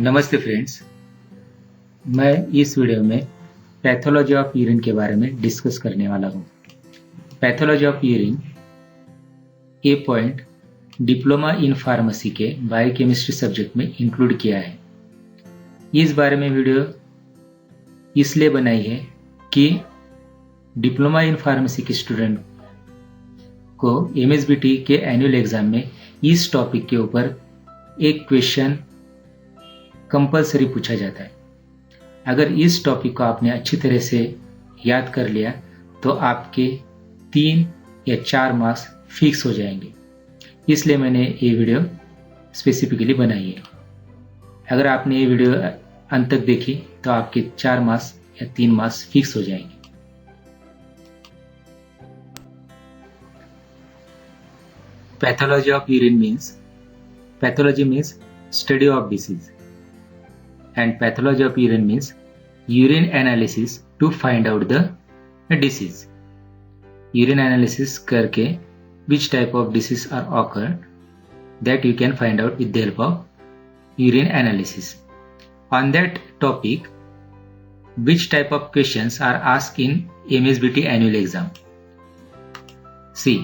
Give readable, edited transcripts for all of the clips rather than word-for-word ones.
नमस्ते फ्रेंड्स, मैं इस वीडियो में पैथोलॉजी ऑफ यूरिन के बारे में डिस्कस करने वाला हूँ। Pathology of urine A point diploma in pharmacy के बायोकेमिस्ट्री सब्जेक्ट में इंक्लूड किया है। इस बारे में वीडियो इसलिए बनाई है कि डिप्लोमा इन फार्मेसी के स्टूडेंट को MSBT के एनुअल एग्जाम में इस टॉपिक के ऊपर एक क्वेश्चन कंपलसरी पूछा जाता है। अगर इस टॉपिक को आपने अच्छी तरह से याद कर लिया तो आपके 3 या 4 मार्क्स फिक्स हो जाएंगे। इसलिए मैंने ये वीडियो स्पेसिफिकली बनाई है। अगर आपने ये वीडियो अंत तक देखी तो आपके 4 मार्क्स या 3 मार्क्स फिक्स हो जाएंगे। Pathology of urine means pathology means study of disease and pathology of urine means urine analysis to find out the disease. Urine analysis करके which type of disease are occurred that you can find out with the help of urine analysis. On that topic, which type of questions are asked in MSBT annual exam? See,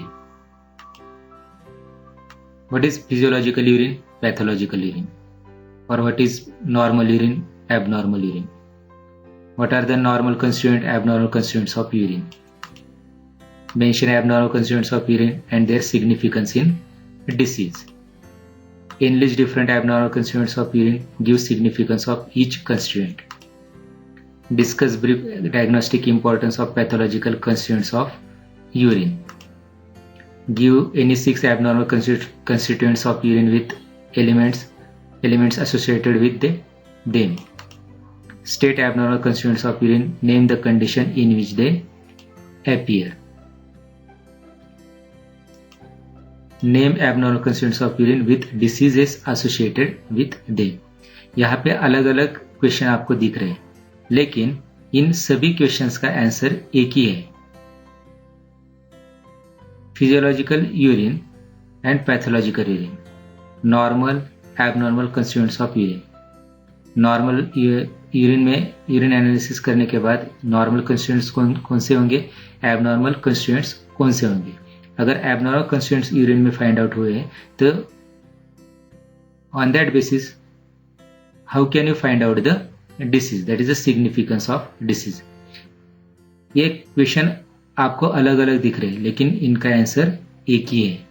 what is physiological urine, pathological urine? Or what is normal urine, abnormal urine? What are the normal constituent, abnormal constituents of urine? Mention abnormal constituents of urine and their significance in disease. Enlist different abnormal constituents of urine, give significance of each constituent. Discuss brief diagnostic importance of pathological constituents of urine. Give any 6 abnormal constituents of urine with elements associated with them. State abnormal constituents of urine. Name the condition in which they appear. Name abnormal constituents of urine with diseases associated with them. यहाँ पे अलग अलग question आपको दिख रहे हैं, लेकिन इन सभी क्वेश्चंस का आंसर एक ही है। Physiological urine and pathological urine, normal abnormal constituents of urine. Normal urine में यूरिन एनालिसिस करने के बाद नॉर्मल कंस्टिट्यूएंट्स कौन से होंगे, एबनॉर्मल कंस्टिट्यूएंट्स कौन से होंगे। अगर एबनॉर्मल कंस्टिट्यूएंट्स यूरिन में फाइंड आउट हुए तो on that basis how can you find out the disease, that is the significance of disease. ये क्वेश्चन आपको अलग अलग दिख रहे हैं, लेकिन इनका आंसर एक ही है।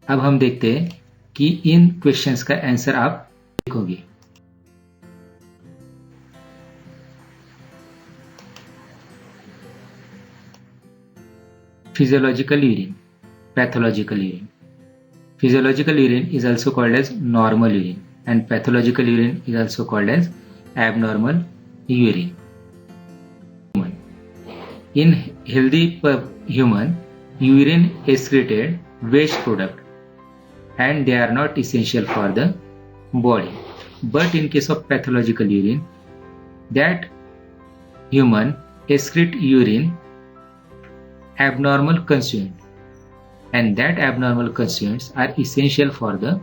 अब हम देखते हैं कि इन क्वेश्चंस का आंसर आप लिखोगे। Physiological urine, pathological urine. Physiological urine is also called as normal urine and pathological urine is also called as abnormal urine. In healthy human, urine is excreted waste product and they are not essential for the body. But in case of pathological urine, that human excrete urine abnormal constituent and that abnormal constituents are essential for the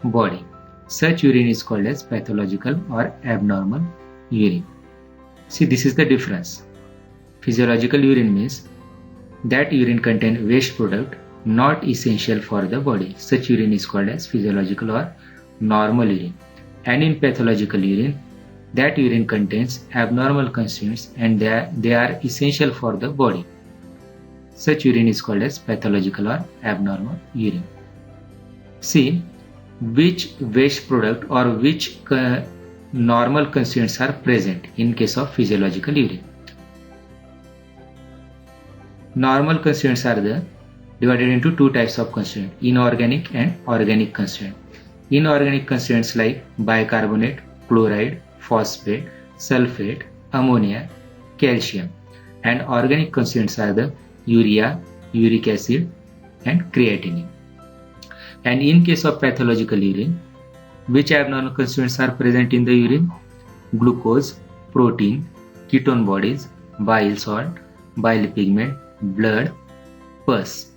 body. Such urine is called as pathological or abnormal urine. See, this is the difference. Physiological urine means that urine contains waste product not essential for the body. Such urine is called as physiological or normal urine. And in pathological urine, that urine contains abnormal constituents and they are essential for the body. Such urine is called as pathological or abnormal urine. See, which waste product or which normal constituents are present in case of physiological urine. Normal constituents are divided into 2 types of constituents, inorganic and organic constituent. Inorganic constituents like bicarbonate, chloride, phosphate, sulfate, ammonia, calcium. And organic constituents are the urea, uric acid and creatinine. And in case of pathological urine, which abnormal constituents are present in the urine? Glucose, protein, ketone bodies, bile salt, bile pigment, blood, pus.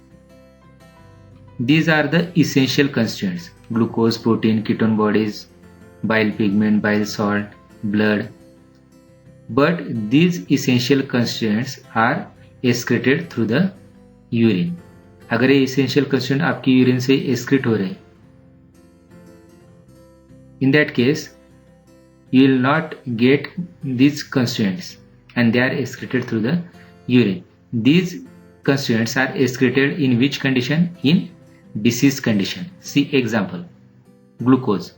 These are the essential constituents: glucose, protein, ketone bodies, bile pigment, bile salt, blood. But these essential constituents are excreted through the urine. अगर ये essential constituent आपकी urine से excrete हो रहे हैं, in that case you will not get these constituents and they are excreted through the urine. These constituents are excreted in which condition? In disease condition. See example, glucose.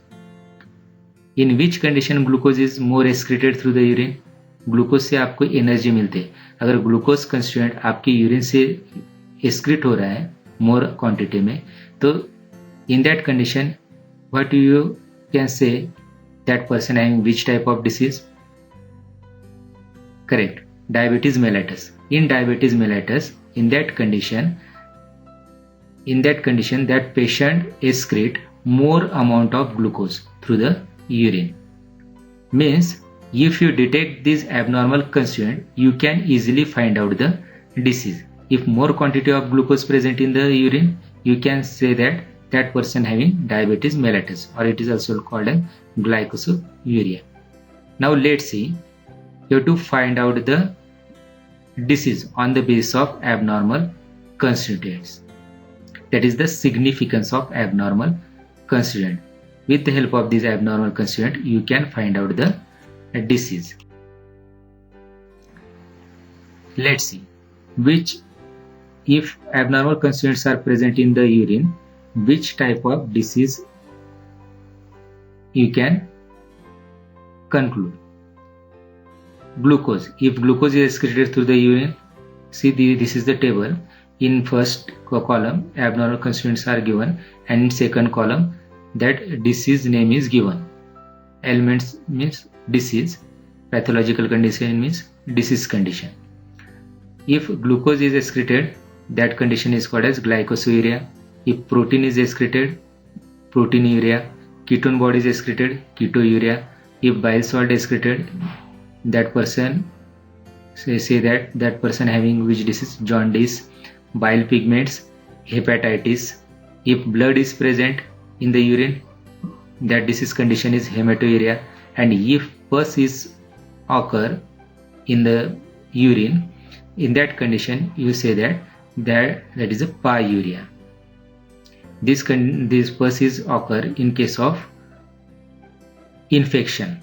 In which condition glucose is more excreted through the urine? Glucose से आपको energy मिलती है. अगर glucose constituent आपके urine से excrete हो रहा है मोर क्वांटिटी में, तो in that condition what you can say that person having which type of disease? Correct, diabetes mellitus. In diabetes mellitus, in that condition that patient excrete more amount of glucose through the urine. Means if you detect this abnormal constituent, you can easily find out the disease. If more quantity of glucose present in the urine, you can say that that person having diabetes mellitus, or it is also called as glycosuria. Now let's see, you have to find out the disease on the basis of abnormal constituents. That is the significance of abnormal constituent. With the help of this abnormal constituent, you can find out the disease. Let's see, if abnormal constituents are present in the urine, which type of disease you can conclude? Glucose. If glucose is excreted through the urine, see this is the table. In first column abnormal constituents are given, and in second column that disease name is given. Elements means disease, pathological condition means disease condition. If glucose is excreted, that condition is called as glycosuria. If protein is excreted, proteinuria. Ketone body is excreted, ketouria. If bile salt excreted, that person say that person having which disease? Jaundice. Bile pigments, hepatitis. If blood is present in the urine, that disease condition is hematuria. And if pus is occur in the urine, in that condition you say that is a pyuria. This pus is occur in case of infection,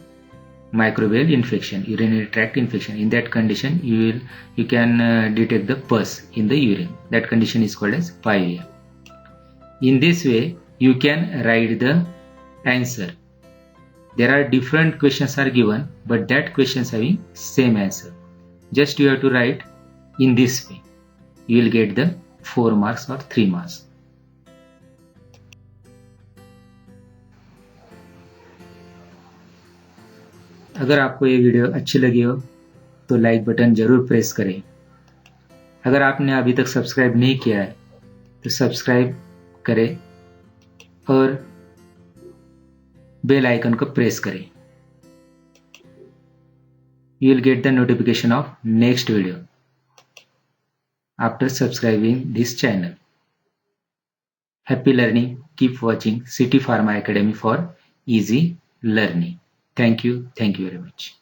microbial infection, urinary tract infection. In that condition you can detect the pus in the urine. That condition is called as pyuria. In this way you can write the answer. There are different questions are given, but that questions having same answer. Just you have to write in this way. You will get the 4 marks or 3 marks. अगर आपको ये video अच्छी लगी हो तो like button जरूर press करें. अगर आपने अभी तक सब्सक्राइब नहीं किया है तो सब्सक्राइब करें और बेल आइकन को प्रेस करें. You will get the notification of next video after subscribing this channel. Happy learning. Keep watching City Pharma Academy for easy learning. Thank you very much.